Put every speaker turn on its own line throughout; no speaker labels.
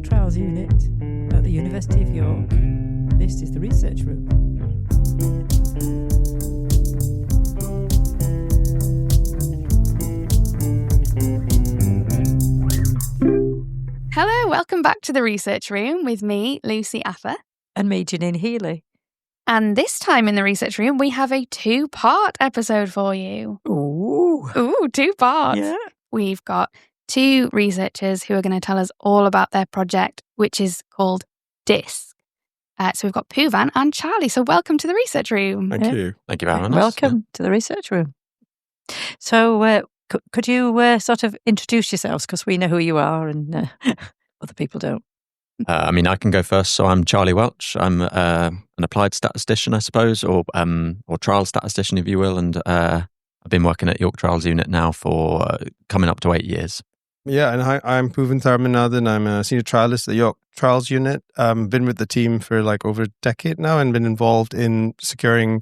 York Trials Unit at the University of York. This is the research room.
Hello, welcome back to the research room with me, Lucy Affer.
And me, Janine Healy.
And this time in the research room, we have a two-part episode for you.
Ooh,
2 parts.
yeah.
We've got 2 researchers who are going to tell us all about their project, which is called DISC. So we've got Puvan and Charlie. So welcome to the research room.
Thank you. Thank you very much.
Welcome to the research room. So could you sort of introduce yourselves, because we know who you are and other people don't.
I can go first. So I'm Charlie Welch. I'm an applied statistician, I suppose, or trial statistician, if you will. And I've been working at York Trials Unit now for coming up to 8 years.
Yeah, and hi, I'm Puvan Tharmanathan. I'm a senior trialist at the York Trials Unit. Been with the team for like over a decade now and been involved in securing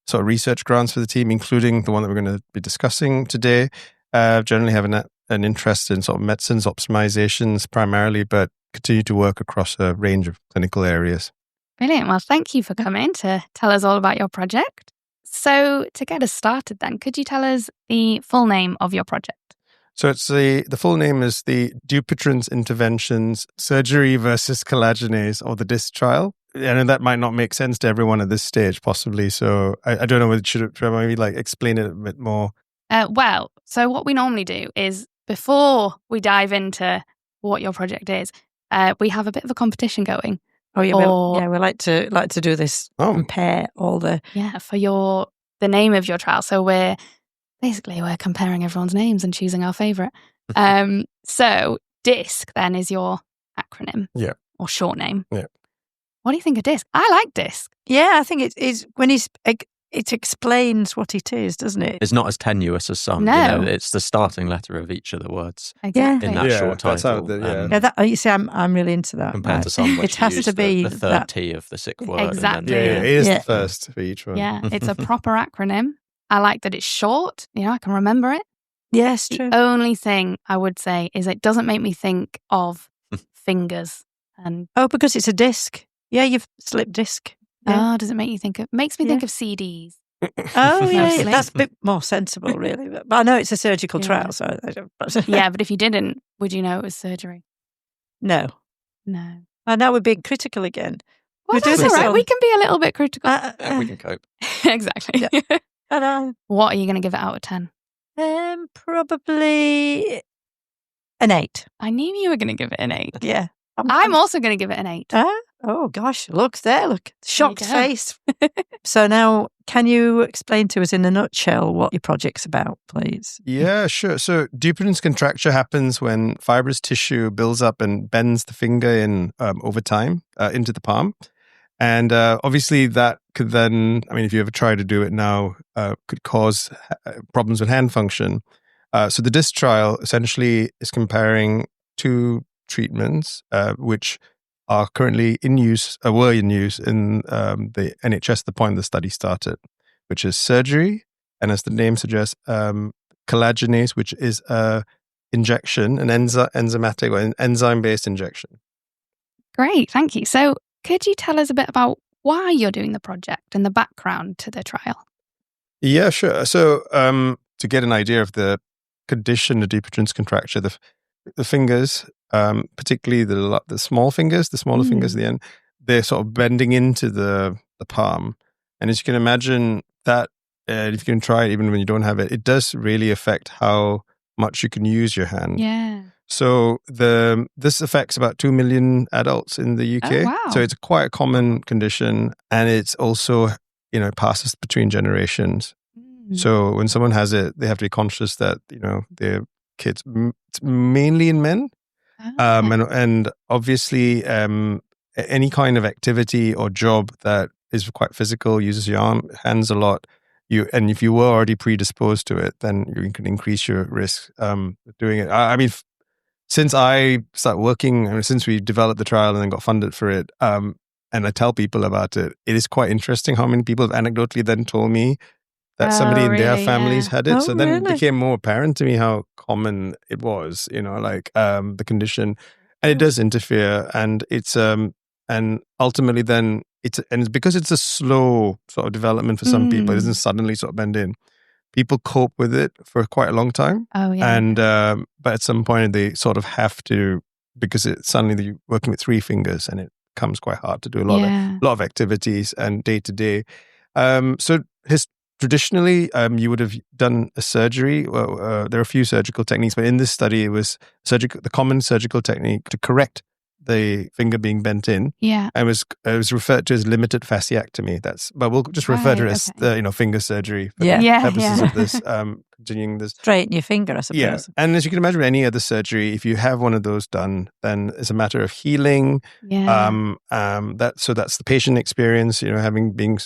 sort of research grants for the team, including the one that we're going to be discussing today. Generally have an interest in sort of medicines optimizations primarily, but continue to work across a range of clinical areas.
Brilliant. Well, thank you for coming to tell us all about your project. So to get us started then, could you tell us the full name of your project?
So it's the full name is the Dupuytren's Interventions Surgery versus Collagenase, or the DISC trial. And that might not make sense to everyone at this stage, possibly. So I don't know whether should I maybe like explain it a bit more.
So what we normally do is before we dive into what your project is, we have a bit of a competition going.
Oh yeah, we like to do this. Compare all the
for the name of your trial. So we're comparing everyone's names and choosing our favourite. So DISC then is your acronym, or short name.
Yeah.
What do you think of DISC? I like DISC.
Yeah, I think it's when it explains what it is, doesn't it?
It's not as tenuous as some.
No.
It's the starting letter of each of the words
Exactly.
in that short title.
You see, I'm really into that.
Compared to some, which
it has to be
the third T of the sixth word.
Exactly.
It is the first for each one.
Yeah, it's a proper acronym. I like that it's short. I can remember it.
Yes, true.
The only thing I would say is it doesn't make me think of fingers.
Because it's a disc. Yeah, you've slipped disc. Yeah.
Oh, does it make you think of? Makes me think of CDs.
Oh, yeah, that's a bit more sensible, really. But I know it's a surgical trial, so I don't.
Yeah, but if you didn't, would you know it was surgery?
No. And now we're being critical again.
Well, that's all right. We can be a little bit critical.
We can cope.
Exactly.
Yeah.
What are you going to give it out of 10?
Probably an 8.
I knew you were going to give it an 8.
Yeah.
I'm also going to give it an 8.
Oh, gosh. Look. Shocked face. So now, can you explain to us in a nutshell what your project's about, please?
Yeah, sure. So Dupuytren's contracture happens when fibrous tissue builds up and bends the finger in over time into the palm. And obviously that could then, if you ever try to do it now, could cause problems with hand function. So the DISC trial essentially is comparing 2 treatments, which are currently were in use in the NHS at the point the study started, which is surgery, and as the name suggests, collagenase, which is injection, an enzymatic or an enzyme-based injection.
Great, thank you. So could you tell us a bit about why you're doing the project and the background to the trial?
Yeah, sure. So to get an idea of the condition of Dupuytren's contracture, the fingers, particularly the small fingers, the smaller fingers at the end, they're sort of bending into the palm. And as you can imagine, that if you can try it even when you don't have it, it does really affect how much you can use your hand.
Yeah.
So this affects about 2 million adults in the UK.
Oh, wow.
So it's quite a common condition, and it's also passes between generations. So when someone has it, they have to be conscious that their kids, it's mainly in men, and obviously any kind of activity or job that is quite physical, uses your hands a lot. And if you were already predisposed to it, then you can increase your risk doing it. Since I started working, since we developed the trial and then got funded for it, and I tell people about it, it is quite interesting how many people have anecdotally then told me that somebody in their families had it. So then it became more apparent to me how common it was, the condition. And it does interfere, and it's and ultimately then and because it's a slow sort of development for some people, it doesn't suddenly sort of bend in. People cope with it for quite a long time.
Oh, yeah.
And but at some point they sort of have to, because suddenly you're working with 3 fingers and it becomes quite hard to do a lot of activities and day to day. So traditionally, you would have done a surgery. Well, there are a few surgical techniques, but in this study, it was the common surgical technique to correct the finger being bent in.
Yeah.
And it was referred to as limited fasciectomy. But we'll just refer to it as finger surgery for the purposes of this. Continuing this.
Straighten your finger, I suppose.
Yeah. And as you can imagine, with any other surgery, if you have one of those done, then it's a matter of healing.
Yeah.
So that's the patient experience, being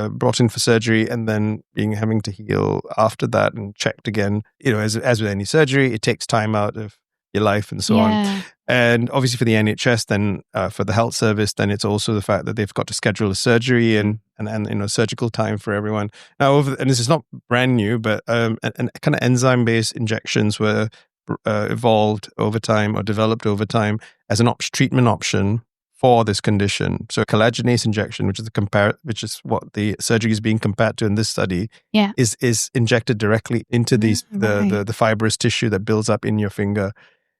brought in for surgery and then having to heal after that and checked again. As with any surgery, it takes time out of your life and so on. And obviously for the NHS, then for the health service, then it's also the fact that they've got to schedule a surgery and surgical time for everyone. Now, and this is not brand new, but and kind of enzyme-based injections were evolved over time or developed over time as an treatment option for this condition. So collagenase injection, which is what the surgery is being compared to in this study, is injected directly into the fibrous tissue that builds up in your finger.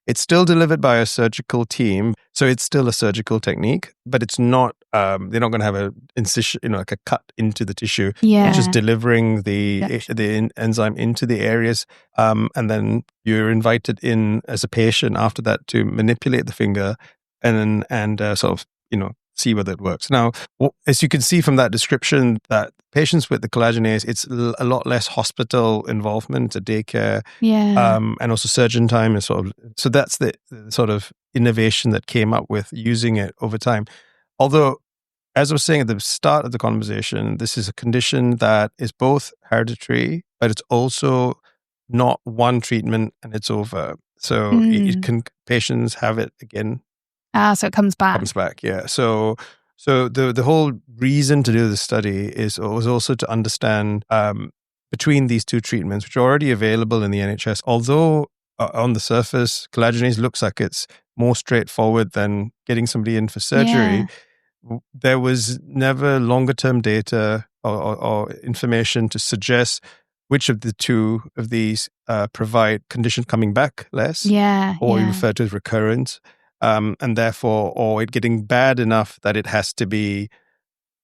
It's still delivered by a surgical team, so it's still a surgical technique, but it's not. They're not going to have an incision, like a cut into the tissue.
Yeah,
it's just delivering the enzyme into the areas, and then you're invited in as a patient after that to manipulate the finger, and sort of see whether it works. Now, as you can see from that description, that patients with the collagenase, it's a lot less hospital involvement, a daycare, and also surgeon time is so that's the sort of innovation that came up with using it over time. Although, as I was saying at the start of the conversation, this is a condition that is both hereditary, but it's also not one treatment and it's over. So patients have it again.
So it comes back.
Yeah. So the whole reason to do this study was also to understand between these 2 treatments, which are already available in the NHS, although on the surface, collagenase looks like it's more straightforward than getting somebody in for surgery. There was never longer-term data or information to suggest which of the 2 of these provide condition coming back less, or you refer to as recurrence. And therefore, or it getting bad enough that it has to be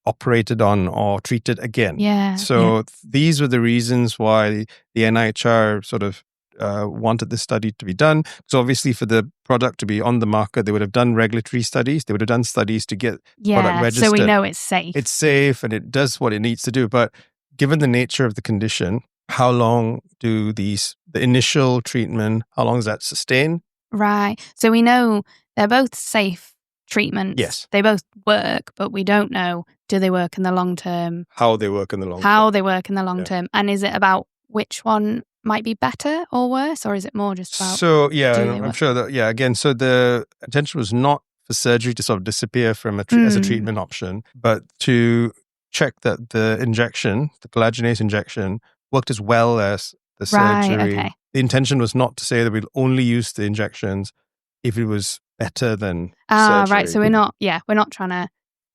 operated on or treated again. These were the reasons why the NIHR sort of wanted this study to be done. So obviously for the product to be on the market, they would have done regulatory studies. They would have done studies to get product registered.
So we know it's safe.
It's safe and it does what it needs to do. But given the nature of the condition, how long do the initial treatment, how long does that sustain?
Right. So we know they're both safe treatments.
Yes.
They both work, but we don't know, do they work in the long term?
How they work in the long
term. And is it about which one might be better or worse, or is it more just about...
So, I'm sure that, again, so the intention was not for surgery to sort of disappear from as a treatment option, but to check that the collagenase injection, worked as well as the surgery.
Right, okay.
The intention was not to say that we'd only use the injections if it was better than surgery.
Right. So we're not trying to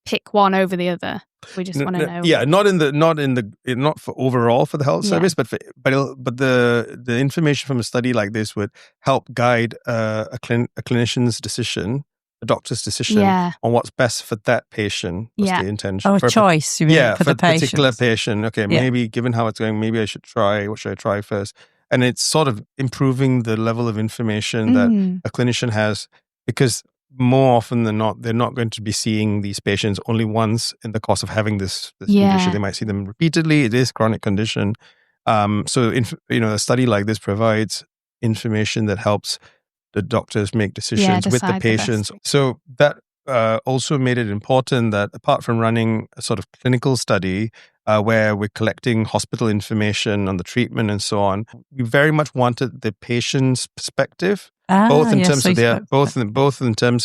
pick one over the other. We just want to know.
Yeah, not for overall for the health service, but the information from a study like this would help guide a clinician's decision, a doctor's decision on what's best for that patient. Was the intention?
A choice. For the
particular patient. Okay, maybe given how it's going, maybe I should try. What should I try first? And it's sort of improving the level of information that a clinician has, because more often than not, they're not going to be seeing these patients only once in the course of having this condition. They might see them repeatedly. It is a chronic condition. So a study like this provides information that helps the doctors make decisions with the patients. So that also made it important that apart from running a sort of clinical study where we're collecting hospital information on the treatment and so on, we very much wanted the patient's perspective, both in terms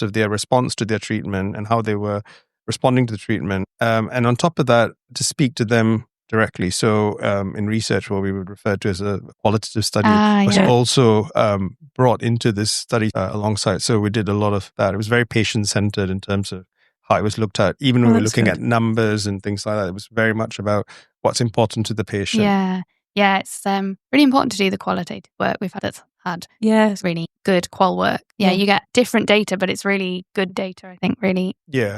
of their response to their treatment and how they were responding to the treatment, and on top of that, to speak to them directly. So in research, what we would refer to as a qualitative study was also brought into this study alongside. So we did a lot of that. It was very patient-centered in terms of how it was looked at. Even when we were looking at numbers and things like that, it was very much about what's important to the patient.
Yeah, it's really important to do the qualitative work. We've had really good qual work. Yeah, you get different data, but it's really good data, I think, really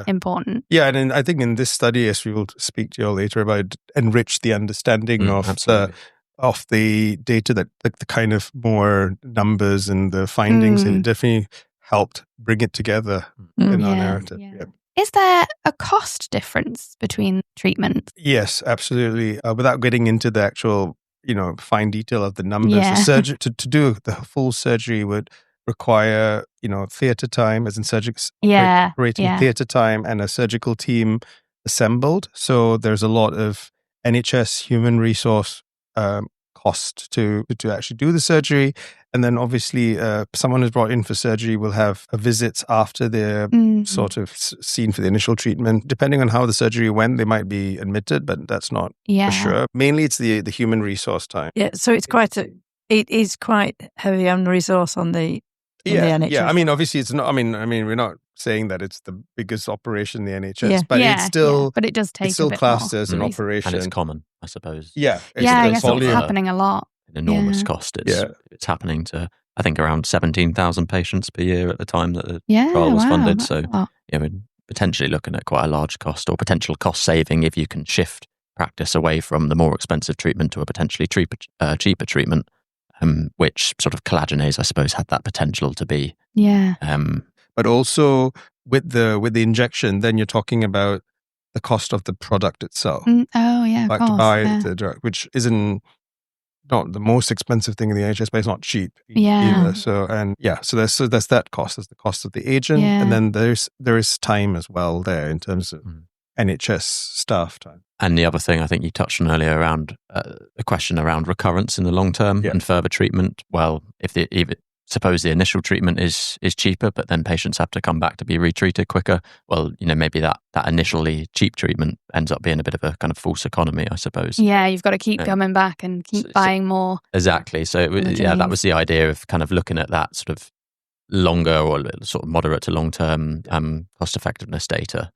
important.
Yeah, and I think in this study, as we will speak to you all later about, enrich the understanding of the data, that the kind of more numbers and the findings, and it definitely helped bring it together in our narrative. Yeah.
Is there a cost difference between treatments?
Yes, absolutely. Without getting into the actual, fine detail of the numbers, the surgery to do the full surgery would require, theatre time, as in surgeons operating theatre time, and a surgical team assembled. So there's a lot of NHS human resource cost to actually do the surgery. And then obviously someone who's brought in for surgery will have visits after they're sort of seen for the initial treatment. Depending on how the surgery went, they might be admitted, but that's not for sure. Mainly it's the human resource time.
Yeah, so it is quite heavy on resource on the NHS.
Yeah, I mean, obviously it's not, I mean, we're not saying that it's the biggest operation in the NHS, but it's still,
but it does take
it's still
a bit
classed
more
as an operation.
And it's common, I suppose.
Yeah,
I guess it's happening a lot.
An enormous cost. It's happening to, I think, around 17,000 patients per year at the time that the trial was funded. So we're potentially looking at quite a large cost, or potential cost saving if you can shift practice away from the more expensive treatment to a potentially cheaper treatment, which sort of collagenase, I suppose, had that potential to be.
Yeah.
But also with the injection, then you're talking about the cost of the product itself.
Of course.
To buy the drug, which isn't not the most expensive thing in the NHS, but it's not cheap either. So there's that cost. There's the cost of the agent, and then there is time as well there in terms of NHS staff time.
And the other thing I think you touched on earlier around a question around recurrence in the long term and further treatment. Well, suppose the initial treatment is cheaper, but then patients have to come back to be retreated quicker. Well, maybe that initially cheap treatment ends up being a bit of a kind of false economy, I suppose.
Yeah, you've got to keep coming back and keep buying more.
Exactly. So that was the idea of kind of looking at that sort of longer or sort of moderate to long term cost effectiveness data.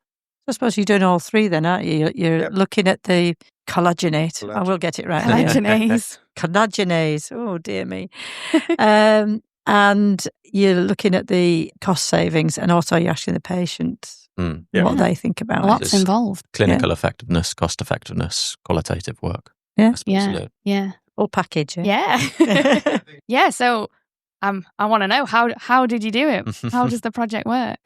I suppose you're doing all three then, aren't you? You're looking at the collagenate. I will get it right.
Collagenase.
Collagenase. Oh, dear me. And you're looking at the cost savings, and also you're asking the patients what they think about it.
What's involved.
Clinical effectiveness, cost effectiveness, qualitative work.
Yeah.
All package.
Yeah. Yeah. So I want to know, how did you do it? How does the project work?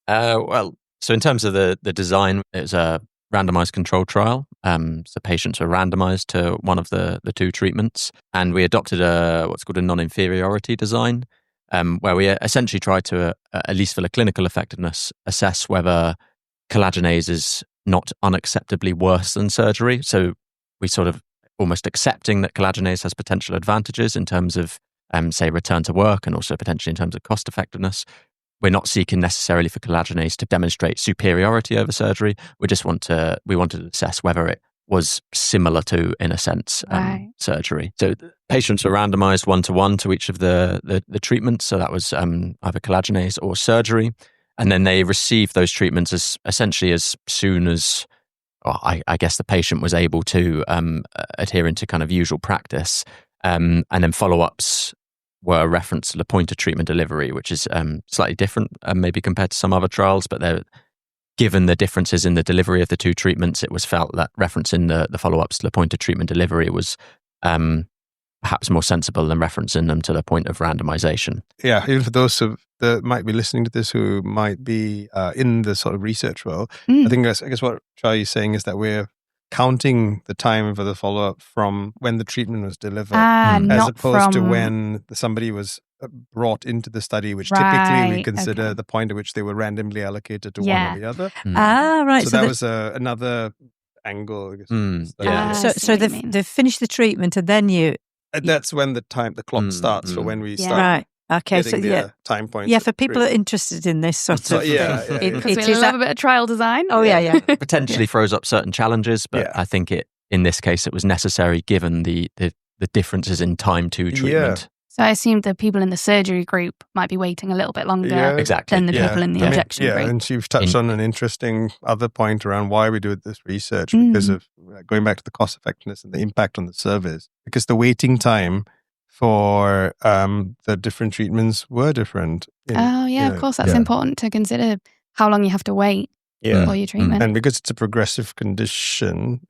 So in terms of the design, it's a randomized controlled trial. So patients were randomized to one of the two treatments, and we adopted what's called a non-inferiority design, where we essentially tried to, at least for the clinical effectiveness, assess whether collagenase is not unacceptably worse than surgery. So we sort of almost accepting that collagenase has potential advantages in terms of, say, return to work, and also potentially in terms of cost effectiveness. We're not seeking necessarily for collagenase to demonstrate superiority over surgery. We wanted to assess whether it was similar to, in a sense, surgery. So patients were randomized 1-to-1 to each of the treatments. So that was either collagenase or surgery. And then they received those treatments as soon as, I guess, the patient was able to adhere into kind of usual practice. And then follow-ups were a reference to the point of treatment delivery, which is slightly different maybe compared to some other trials, but given the differences in the delivery of the two treatments, it was felt that referencing the follow-ups to the point of treatment delivery was perhaps more sensible than referencing them to the point of randomization.
Yeah, even for those that might be listening to this who might be in the sort of research world, I guess what Charlie is saying is that we're counting the time for the follow-up from when the treatment was delivered, as opposed to when somebody was brought into the study, which typically we consider the point at which they were randomly allocated to one or the other.
Right.
So that was another angle. I guess.
So they've finished the treatment, and then
that's when the clock starts for when we start.
Right. Okay, so
time points.
Yeah, for people who are interested in this sort of thing.
Because we love a bit of trial design.
Oh, yeah.
Potentially throws up certain challenges, but I think in this case, it was necessary given the differences in time to treatment.
So I assume the people in the surgery group might be waiting a little bit longer
exactly.
than the people in the injection group.
And you've touched on an interesting other point around why we do this research, because of going back to the cost effectiveness and the impact on the service. Because the waiting time for the different treatments were different.
Of course. That's important to consider how long you have to wait for your treatment.
And because it's a progressive condition,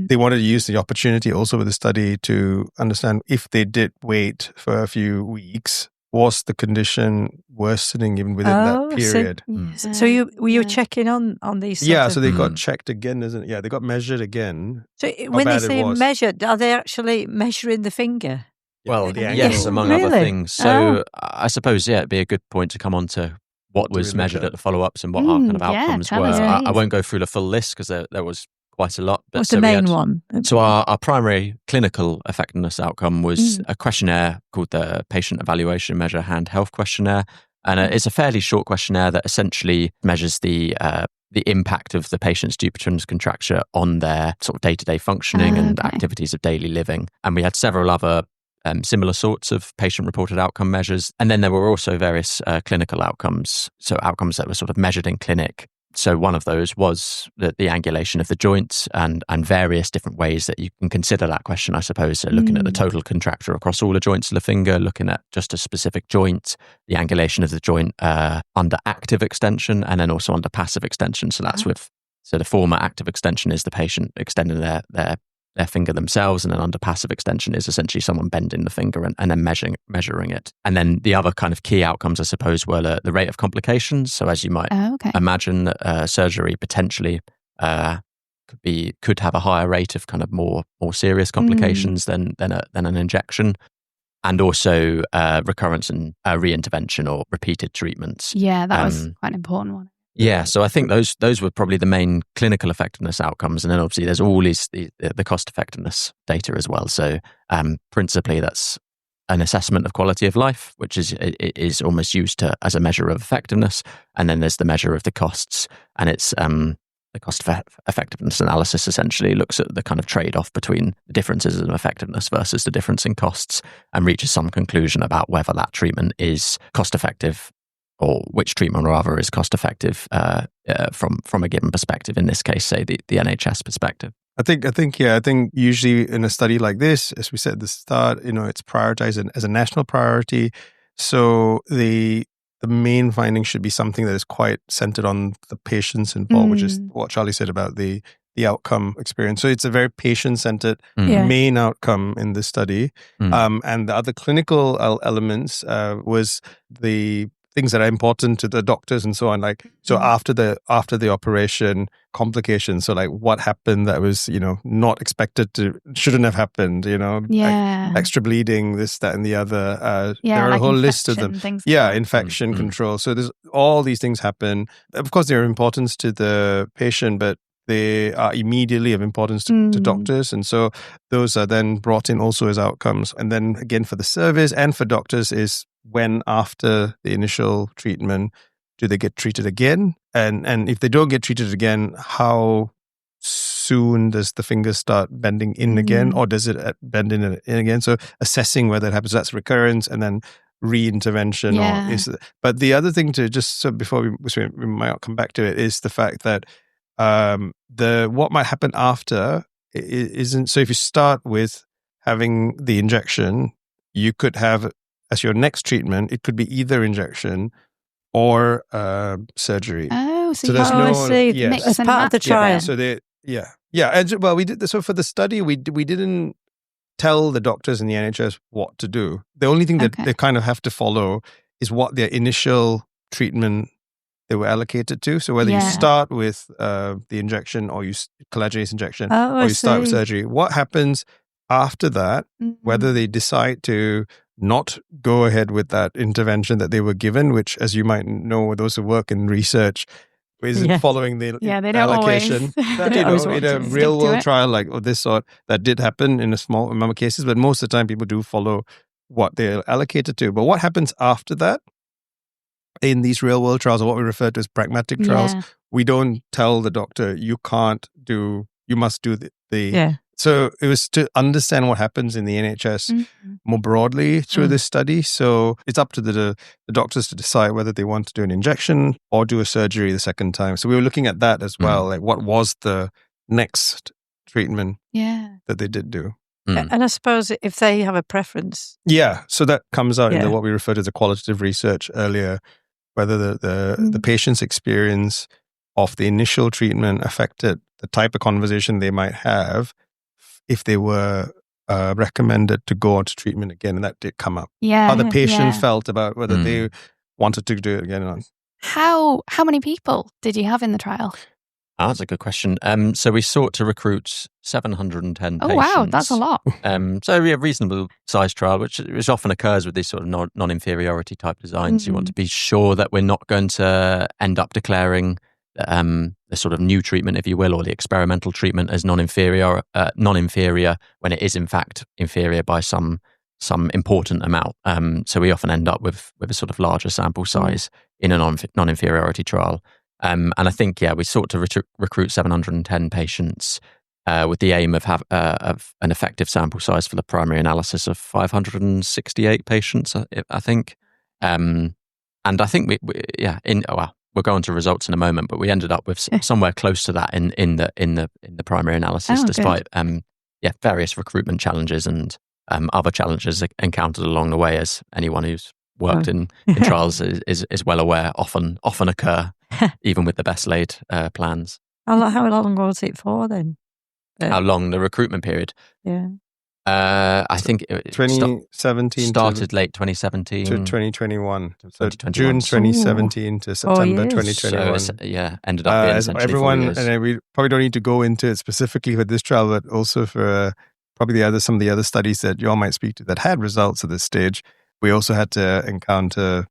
they wanted to use the opportunity also with the study to understand if they did wait for a few weeks, was the condition worsening even within that period?
So were you checking on these?
So they got checked again, isn't it? Yeah, they got measured again.
So when they say measured, are they actually measuring the finger?
Well, yes, among other things. So I suppose, it'd be a good point to come on to what was measured at the follow-ups and what our kind of outcomes were. I won't go through the full list because there was quite a lot. But
what's the main one?
So our primary clinical effectiveness outcome was a questionnaire called the Patient Evaluation Measure Hand Health Questionnaire. And it's a fairly short questionnaire that essentially measures the impact of the patient's Dupuytren's contracture on their sort of day-to-day functioning and activities of daily living. And we had several other similar sorts of patient-reported outcome measures. And then there were also various clinical outcomes, so outcomes that were sort of measured in clinic. So one of those was the angulation of the joints and various different ways that you can consider that question, I suppose. So looking at the total contracture across all the joints of the finger, looking at just a specific joint, the angulation of the joint under active extension and then also under passive extension. So that's so the former active extension is the patient extending their finger themselves, and then under passive extension is essentially someone bending the finger and then measuring it. And then the other kind of key outcomes, I suppose, were the rate of complications. So as you might imagine, that surgery potentially could have a higher rate of kind of more serious complications than an injection, and also recurrence and reintervention or repeated treatments.
Yeah, that was quite an important one.
Yeah, so I think those were probably the main clinical effectiveness outcomes, and then obviously there's all the cost effectiveness data as well. So principally, that's an assessment of quality of life, which is almost used as a measure of effectiveness, and then there's the measure of the costs, and it's the cost effectiveness analysis essentially looks at the kind of trade-off between the differences in effectiveness versus the difference in costs, and reaches some conclusion about whether that treatment is cost effective, or which treatment rather is cost effective from a given perspective. In this case, say the NHS perspective.
I think usually in a study like this, as we said at the start, it's prioritized as a national priority. So the main finding should be something that is quite centered on the patients involved, which is what Charlie said about the outcome experience. So it's a very patient-centered main outcome in this study. And the other clinical elements was the things that are important to the doctors and so on. So after the operation, complications. So what happened that was, not expected shouldn't have happened, extra bleeding, this, that, and the other. There are a whole list of them. Infection control. So there's all these things happen. Of course, they're of importance to the patient, but they are immediately of importance to doctors. And so those are then brought in also as outcomes. And then again, for the service and for doctors is when after the initial treatment, do they get treated again? And if they don't get treated again, how soon does the finger start bending in again, or does it bend in again? So assessing whether it happens, that's recurrence, and then re-intervention. But the other thing to just, so before we might come back to it, is the fact that what might happen after isn't, so if you start with having the injection, you could have as your next treatment, it could be either injection or surgery.
So
there's
I see.
Yes.
As part of the trial.
Yeah. So and we did. So for the study, we didn't tell the doctors in the NHS what to do. The only thing that they kind of have to follow is what their initial treatment they were allocated to. So whether you start with the injection or collagenase injection, or you start with surgery, what happens after that, whether they decide to not go ahead with that intervention that they were given, which, as you might know, those who work in research, isn't following the allocation. In a real world trial like this sort, that did happen in a small number of cases, but most of the time people do follow what they're allocated to. But what happens after that in these real world trials, or what we refer to as pragmatic trials, we don't tell the doctor, you must do So it was to understand what happens in the NHS more broadly through this study. So it's up to the doctors to decide whether they want to do an injection or do a surgery the second time. So we were looking at that as well. Like, what was the next treatment that they did do?
And I suppose if they have a preference.
Yeah. So that comes out in what we referred to as the qualitative research earlier, whether the patient's experience of the initial treatment affected the type of conversation they might have if they were recommended to go on to treatment again, and that did come up.
Yeah.
How the patient felt about whether they wanted to do it again or not.
How many people did you have in the trial?
Oh, that's a good question. So we sought to recruit 710 patients.
Oh, wow, that's a lot.
So we have a reasonable size trial, which often occurs with these sort of non-inferiority type designs. You want to be sure that we're not going to end up declaring the sort of new treatment, if you will, or the experimental treatment as non-inferior when it is in fact inferior by some important amount. So we often end up with a sort of larger sample size in a non-inferiority trial. And I think, we sought to recruit 710 patients with the aim of an effective sample size for the primary analysis of 568 patients, I think. And I think we'll go on to results in a moment, but we ended up with somewhere close to that in the primary analysis, despite various recruitment challenges and other challenges encountered along the way, as anyone who's worked in trials is well aware, often occur, even with the best laid plans.
How long was it for then?
How long the recruitment period?
Yeah.
I think it
2017
started late 2017
to 2021. So
2021.
June 2017 to September 2021.
So ended up being essentially
everyone,
4 years.
And we probably don't need to go into it specifically with this trial, but also for probably some of the other studies that you all might speak to that had results at this stage. We also had to encounter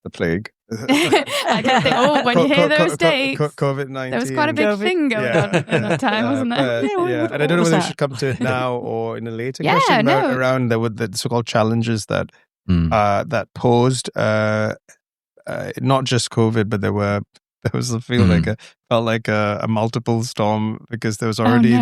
the plague.
I guess when you hear those dates,
COVID-19.
there was quite a big thing going on in that time, wasn't there?
And I don't know whether we should come to it now or in a later question around the so-called challenges that that posed not just COVID, but there was felt like a multiple storm, because there was already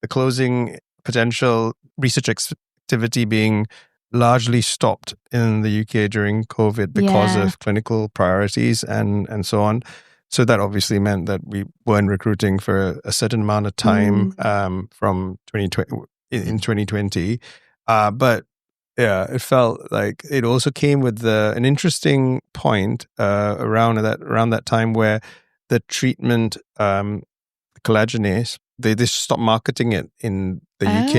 the closing potential research activity being largely stopped in the UK during COVID because of clinical priorities and so on. So that obviously meant that we weren't recruiting for a certain amount of time from 2020 in 2020. But it felt like it also came with an interesting point around that time where the treatment collagenase, they stopped marketing it in the UK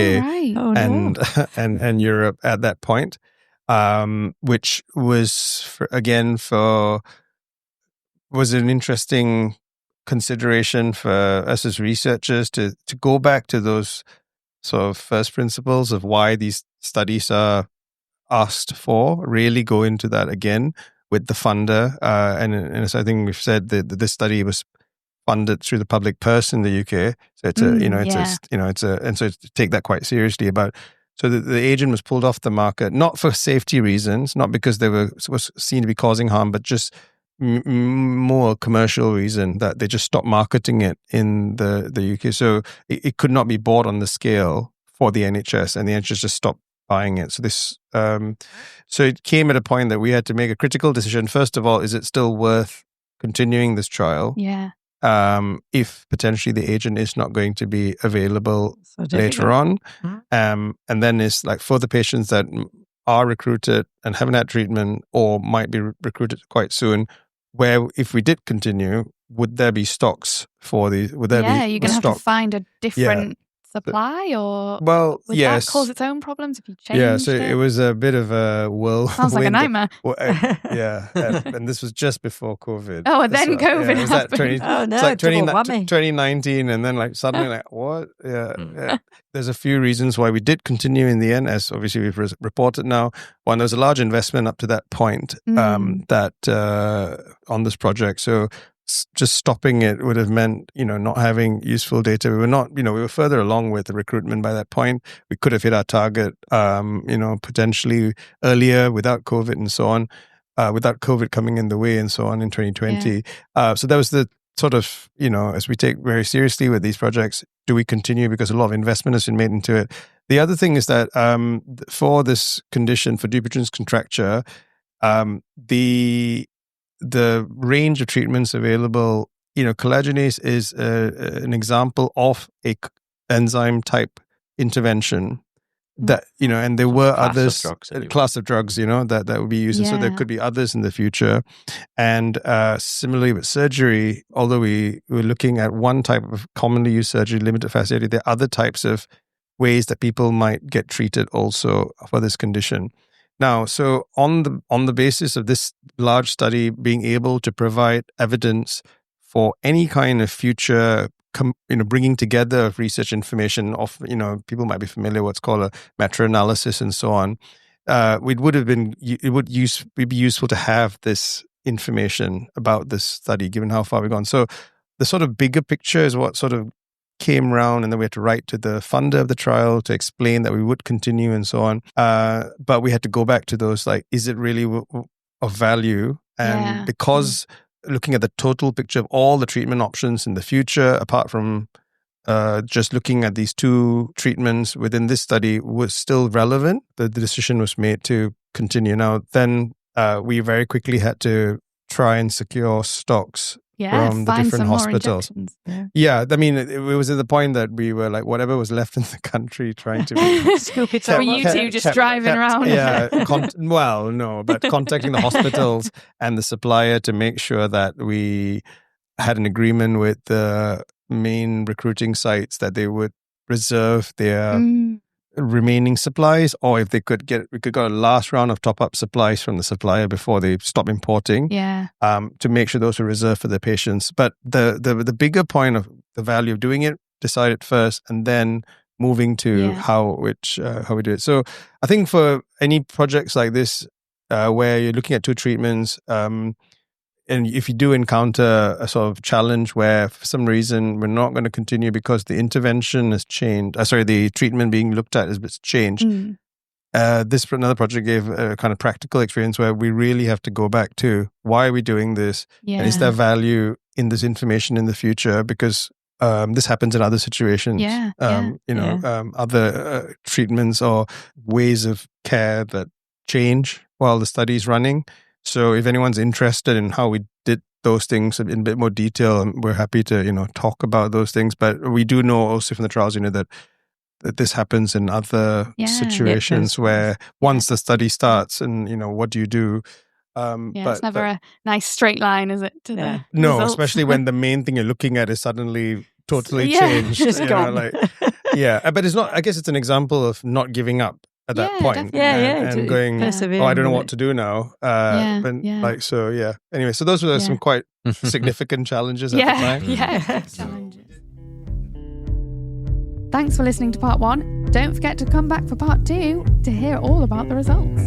and Europe at that point, which was was an interesting consideration for us as researchers to go back to those sort of first principles of why these studies are asked for, really go into that again with the funder. And as I think we've said, that this study was funded through the public purse in the UK, so and so to take that quite seriously so the agent was pulled off the market, not for safety reasons, not because they was seen to be causing harm, but just more commercial reason that they just stopped marketing it in the UK. So it could not be bought on the scale for the NHS, and the NHS just stopped buying it. So so it came at a point that we had to make a critical decision. First of all, is it still worth continuing this trial?
Yeah.
If potentially the agent is not going to be available later on. And then it's like for the patients that are recruited and haven't had treatment or might be recruited quite soon, where if we did continue, would there be stocks for these? Would there be
you're going to have to find a different supply, or would that cause its own problems if you change
so it was a bit of a whirlwind.
Sounds like a nightmare.
And this was just before COVID.
Oh, and then COVID
was that
happened.
it's like 2019, and then like suddenly like what? There's a few reasons why we did continue in the end, as obviously we've reported now. One, there was a large investment up to that point that on this project, so just stopping it would have meant, not having useful data. We were not, we were further along with the recruitment by that point. We could have hit our target, potentially earlier without COVID and so on, without COVID coming in the way and so on in 2020. So that was the sort of, as we take very seriously with these projects, do we continue because a lot of investment has been made into it? The other thing is that for this condition, for Dupuytren's contracture, the range of treatments available, collagenase is an example of a enzyme type intervention that, and there were others, class of drugs, that would be used. And so there could be others in the future. And similarly with surgery, although we were looking at one type of commonly used surgery, limited facility, there are other types of ways that people might get treated also for this condition. Now, so on the basis of this large study being able to provide evidence for any kind of future, bringing together of research information of, people might be familiar with what's called a meta-analysis and so on. It would be useful to have this information about this study, given how far we've gone. So the sort of bigger picture is what sort of came around, and then we had to write to the funder of the trial to explain that we would continue and so on. But we had to go back to those, like, is it really of value? And because looking at the total picture of all the treatment options in the future, apart from just looking at these 2 treatments within this study, was still relevant, the decision was made to continue. Now, then we very quickly had to try and secure stocks from the different hospitals. Yeah, I mean, it was at the point that we were like, whatever was left in the country, trying to
scoop it up. Were you two just driving around?
Yeah, well, no, but contacting the hospitals and the supplier to make sure that we had an agreement with the main recruiting sites that they would reserve their remaining supplies, or if we could get a last round of top-up supplies from the supplier before they stop importing, to make sure those were reserved for the patients. But the bigger point of the value of doing it, decided first, and then moving to how we do it. So I think for any projects like this, where you're looking at 2 treatments, and if you do encounter a sort of challenge where for some reason we're not going to continue because the intervention has changed, the treatment being looked at has changed. This another project gave a kind of practical experience where we really have to go back to why are we doing this? And is there value in this information in the future? Because this happens in other situations, other treatments or ways of care that change while the study is running. So if anyone's interested in how we did those things in a bit more detail, we're happy to, talk about those things. But we do know also from the trials, that this happens in other situations where once the study starts and, what do you do?
It's never a nice straight line, is it? No,
results? Especially when the main thing you're looking at is suddenly totally changed.
It's gone.
But it's not, I guess it's an example of not giving up at that point. And going, I don't know what to do now. Anyway, so those were some quite significant challenges at the time.
Challenges. Thanks for listening to part 1. Don't forget to come back for part 2 to hear all about the results.